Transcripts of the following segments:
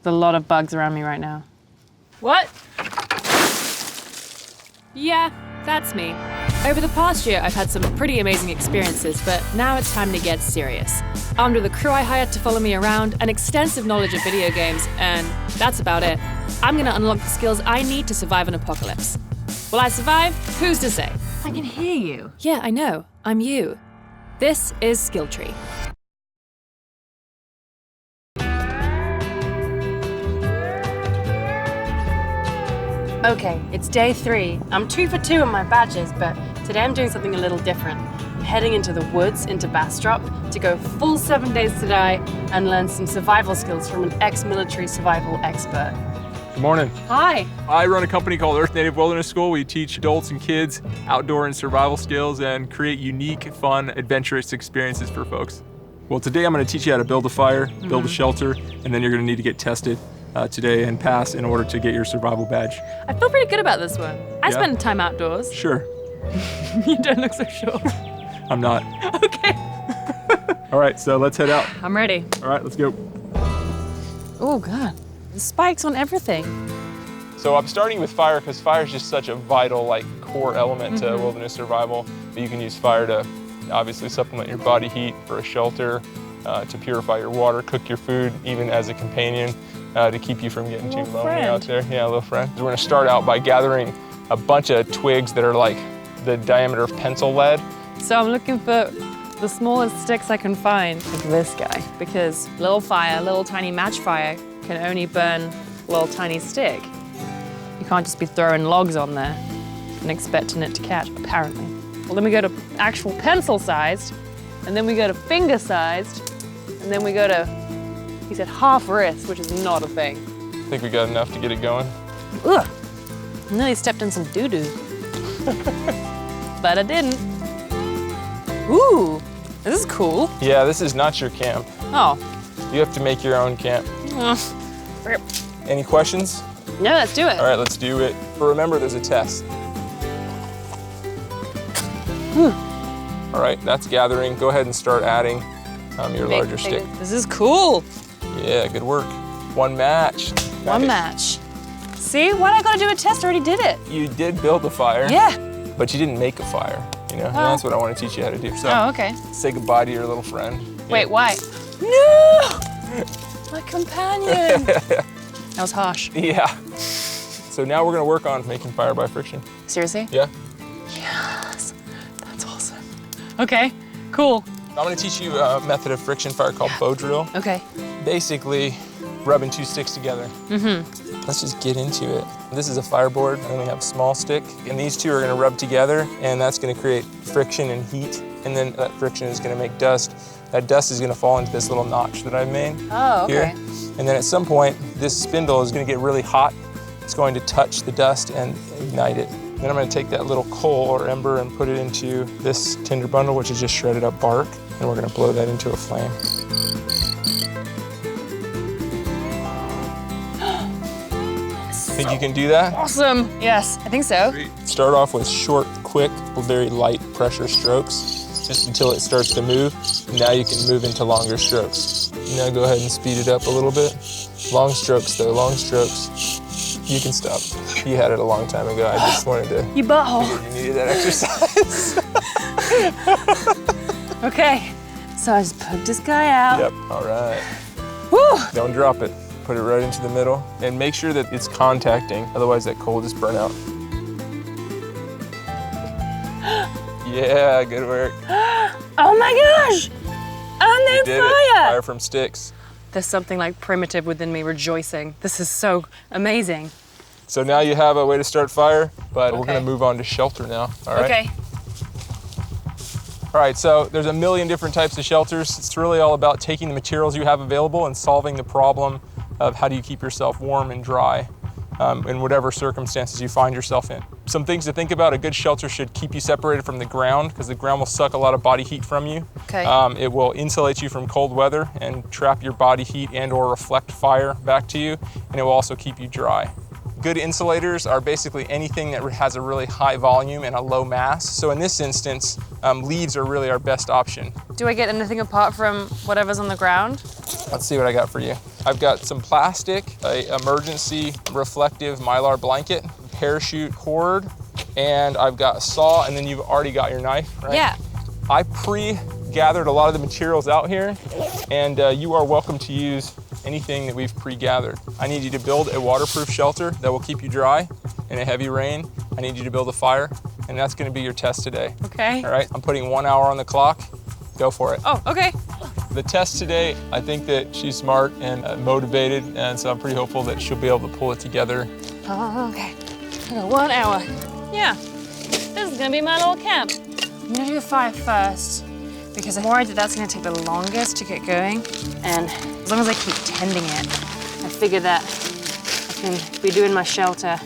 There's a lot of bugs around me right now. What? Yeah, that's me. Over the past year, I've had some pretty amazing experiences, but now it's time to get serious. Armed with a crew I hired to follow me around, an extensive knowledge of video games, and that's about it. I'm gonna unlock the skills I need to survive an apocalypse. Will I survive? Who's to say? I can hear you. Yeah, I know. I'm you. This is Skill Tree. Okay, it's day 3. I'm 2 for 2 on my badges, but today I'm doing something a little different. I'm heading into the woods, into Bastrop, to go full 7 days to die and learn some survival skills from an ex-military survival expert. Good morning. Hi. I run a company called Earth Native Wilderness School. We teach adults and kids outdoor and survival skills and create unique, fun, adventurous experiences for folks. Well, today I'm going to teach you how to build a fire, build a shelter, and then you're going to need to get tested today and pass in order to get your survival badge. I feel pretty good about this one. I Yeah? spend time outdoors. Sure. You don't look so sure. I'm not. Okay. All right, so let's head out. I'm ready. All right, let's go. Oh, God. The spikes on everything. So I'm starting with fire because fire is just such a vital, core element to wilderness survival. But you can use fire to obviously supplement your body heat for a shelter, to purify your water, cook your food, even as a companion, to keep you from getting too lonely out there. Yeah, a little friend. We're gonna start out by gathering a bunch of twigs that are like the diameter of pencil lead. So I'm looking for the smallest sticks I can find, like this guy, because little fire, little tiny match fire, can only burn a little tiny stick. You can't just be throwing logs on there and expecting it to catch, apparently. Well, then we go to actual pencil-sized, and then we go to finger-sized, and then we go to, he said half wrist, which is not a thing. I think we got enough to get it going. Ugh, I nearly stepped in some doo-doo. But I didn't. Ooh, this is cool. Yeah, this is not your camp. Oh. You have to make your own camp. Rip. Any questions? No, let's do it. All right, let's do it. But remember, there's a test. All right, that's gathering. Go ahead and start adding your larger stick. This is cool. Yeah, good work. One match. One match. See, why did I gotta do a test? I already did it. You did build a fire. Yeah. But you didn't make a fire, And that's what I want to teach you how to do. So, okay. say goodbye to your little friend. Wait, why? No! My companion. That was harsh. Yeah. So now we're gonna work on making fire by friction. Seriously? Yeah. Yes, that's awesome. Okay, cool. I'm gonna teach you a method of friction fire called bow drill. Okay. Basically, rubbing 2 sticks together. Let's just get into it. This is a fireboard, I only have a small stick, and these two are gonna rub together, and that's gonna create friction and heat, and then that friction is gonna make dust. That dust is gonna fall into this little notch that I've made here. And then at some point, this spindle is gonna get really hot. It's going to touch the dust and ignite it. Then I'm gonna take that little coal or ember and put it into this tinder bundle, which is just shredded up bark, and we're gonna blow that into a flame. Think you can do that? Awesome. Yes, I think so. Start off with short, quick, very light pressure strokes, just until it starts to move. Now you can move into longer strokes. Now go ahead and speed it up a little bit. Long strokes though, long strokes. You can stop. You had it a long time ago. I just wanted to. You butthole. You needed that exercise. Okay, so I just poked this guy out. Yep, all right. Woo! Don't drop it. Put it right into the middle and make sure that it's contacting, otherwise that coal just burn out. Yeah, good work. Oh my gosh! I made fire! Fire from sticks. There's something like primitive within me rejoicing. This is so amazing. So now you have a way to start fire, but we're gonna move on to shelter now, all right? Okay. All right, so there's a million different types of shelters. It's really all about taking the materials you have available and solving the problem of how do you keep yourself warm and dry in whatever circumstances you find yourself in. Some things to think about: a good shelter should keep you separated from the ground because the ground will suck a lot of body heat from you. Okay. It will insulate you from cold weather and trap your body heat and or reflect fire back to you, and it will also keep you dry. Good insulators are basically anything that has a really high volume and a low mass. So in this instance, leaves are really our best option. Do I get anything apart from whatever's on the ground? Let's see what I got for you. I've got some plastic, a emergency reflective Mylar blanket, parachute cord, and I've got a saw, and then you've already got your knife, right? Yeah. I pre-gathered a lot of the materials out here, and you are welcome to use anything that we've pre-gathered. I need you to build a waterproof shelter that will keep you dry in a heavy rain. I need you to build a fire, and that's gonna be your test today. Okay. All right, I'm putting 1 hour on the clock. Go for it. Oh, okay. The test today, I think that she's smart and motivated, and so I'm pretty hopeful that she'll be able to pull it together. Oh, okay. I got 1 hour. Yeah, this is gonna be my little camp. I'm gonna do the fire first because I'm worried that that's gonna take the longest to get going. And as long as I keep tending it, I figure that I can be doing my shelter.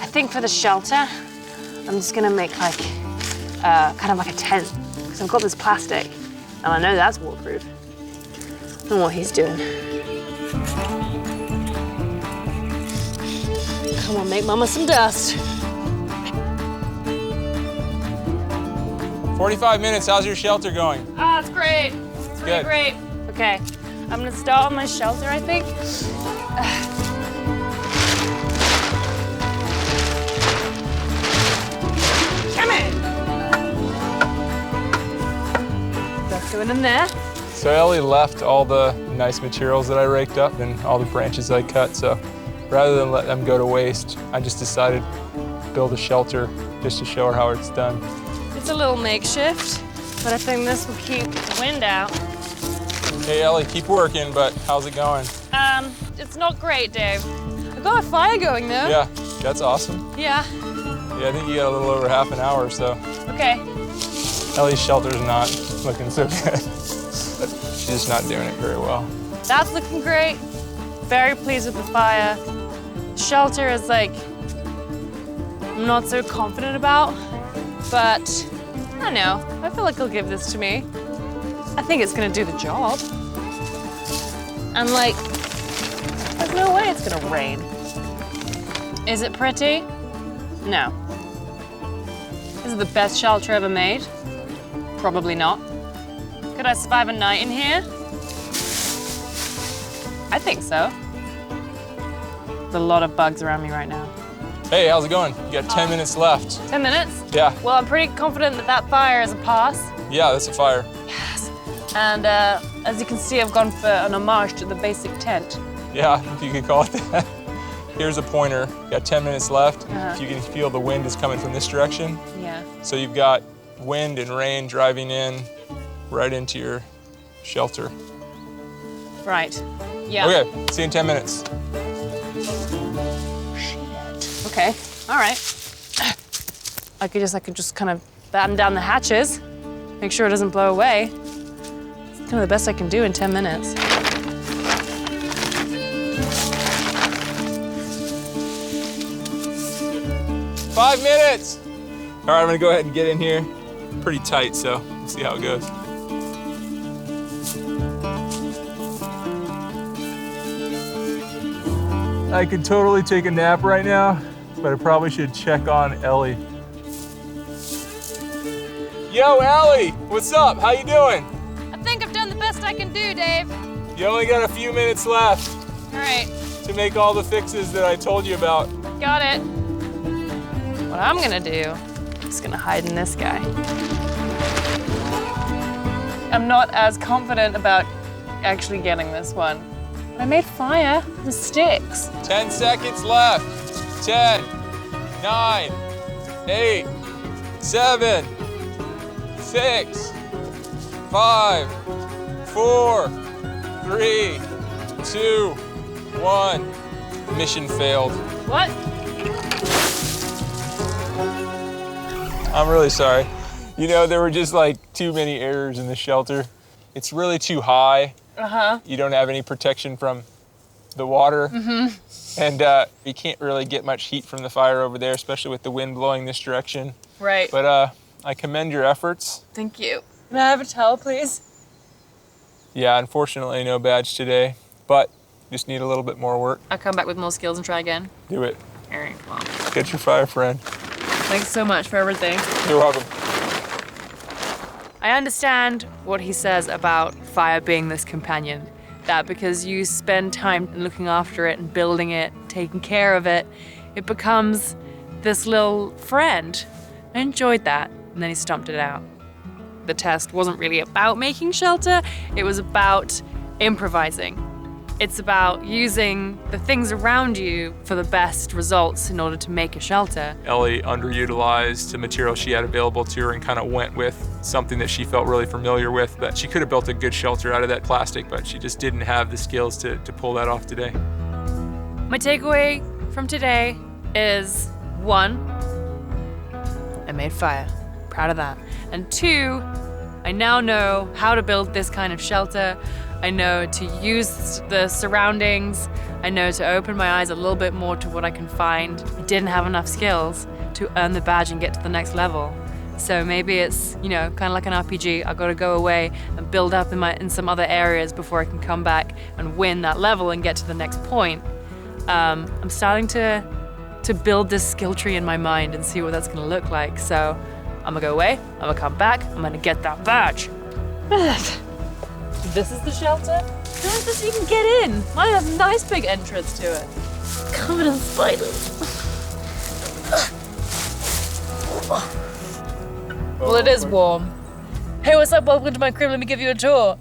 I think for the shelter, I'm just gonna make like, kind of like a tent. Because I've got this plastic, and I know that's waterproof. I don't know what he's doing. Come on, make mama some dust. 45 minutes, how's your shelter going? Ah, it's great. It's really Good. great. Okay, I'm gonna start on my shelter, I think. Come in. That's going in there. So Ellie left all the nice materials that I raked up and all the branches I cut, so rather than let them go to waste, I just decided to build a shelter just to show her how it's done. It's a little makeshift, but I think this will keep the wind out. Hey Ellie, keep working, but how's it going? It's not great, Dave. I've got a fire going though. Yeah, that's awesome. Yeah. Yeah, I think you got a little over half an hour or so. Okay. Ellie's shelter's not looking so good. She's just not doing it very well. That's looking great. Very pleased with the fire. Shelter is like, I'm not so confident about, but I don't know. I feel like he'll give this to me. I think it's gonna do the job. And like, there's no way it's gonna rain. Is it pretty? No. Is it the best shelter ever made? Probably not. Could I survive a night in here? I think so. There's a lot of bugs around me right now. Hey, how's it going? You got 10 minutes left. 10 minutes? Yeah. Well, I'm pretty confident that that fire is a pass. Yeah, that's a fire. Yes. And as you can see, I've gone for an homage to the basic tent. Yeah, if you could call it that. Here's a pointer. You got 10 minutes left. Uh-huh. If you can feel the wind is coming from this direction. Yeah. So you've got wind and rain driving in right into your shelter. Right. Yeah. Okay, see you in 10 minutes. Okay. All right. I could just kind of batten down the hatches, make sure it doesn't blow away. It's kind of the best I can do in 10 minutes. Five minutes! All right, I'm gonna go ahead and get in here. Pretty tight, so let's see how it goes. I could totally take a nap right now, but I probably should check on Ellie. Yo, Ellie, what's up? How you doing? I think I've done the best I can do, Dave. You only got a few minutes left All right. to make all the fixes that I told you about. Got it. What I'm gonna do is gonna hide in this guy. I'm not as confident about actually getting this one. But I made fire with sticks. 10 seconds left. 10, 9, 8, 7, 6, 5, 4, 3, 2, 1. Mission failed. What? I'm really sorry. You know, there were just like too many errors in the shelter. It's really too high. Uh-huh. You don't have any protection from the water. Mm-hmm. And you can't really get much heat from the fire over there, especially with the wind blowing this direction. Right. But I commend your efforts. Thank you. Can I have a towel, please? Yeah, unfortunately, no badge today, but just need a little bit more work. I'll come back with more skills and try again. Do it. All right, well. Get your fire friend. Thanks so much for everything. You're welcome. I understand what he says about fire being this companion, that because you spend time looking after it and building it, taking care of it, it becomes this little friend. I enjoyed that. And then he stomped it out. The test wasn't really about making shelter, it was about improvising. It's about using the things around you for the best results in order to make a shelter. Ellie underutilized the material she had available to her and kind of went with something that she felt really familiar with. But she could have built a good shelter out of that plastic, but she just didn't have the skills to pull that off today. My takeaway from today is 1, I made fire. Proud of that. And 2, I now know how to build this kind of shelter. I know to use the surroundings. I know to open my eyes a little bit more to what I can find. I didn't have enough skills to earn the badge and get to the next level. So maybe it's, kind of like an RPG. I've got to go away and build up in some other areas before I can come back and win that level and get to the next point. I'm starting to build this skill tree in my mind and see what that's going to look like. So I'm going to go away, I'm going to come back, I'm going to get that badge. This is the shelter? How does you can get in? Mine has a nice big entrance to it. Covered in spiders. Well, it is warm. Hey, what's up? Welcome to my crib. Let me give you a tour.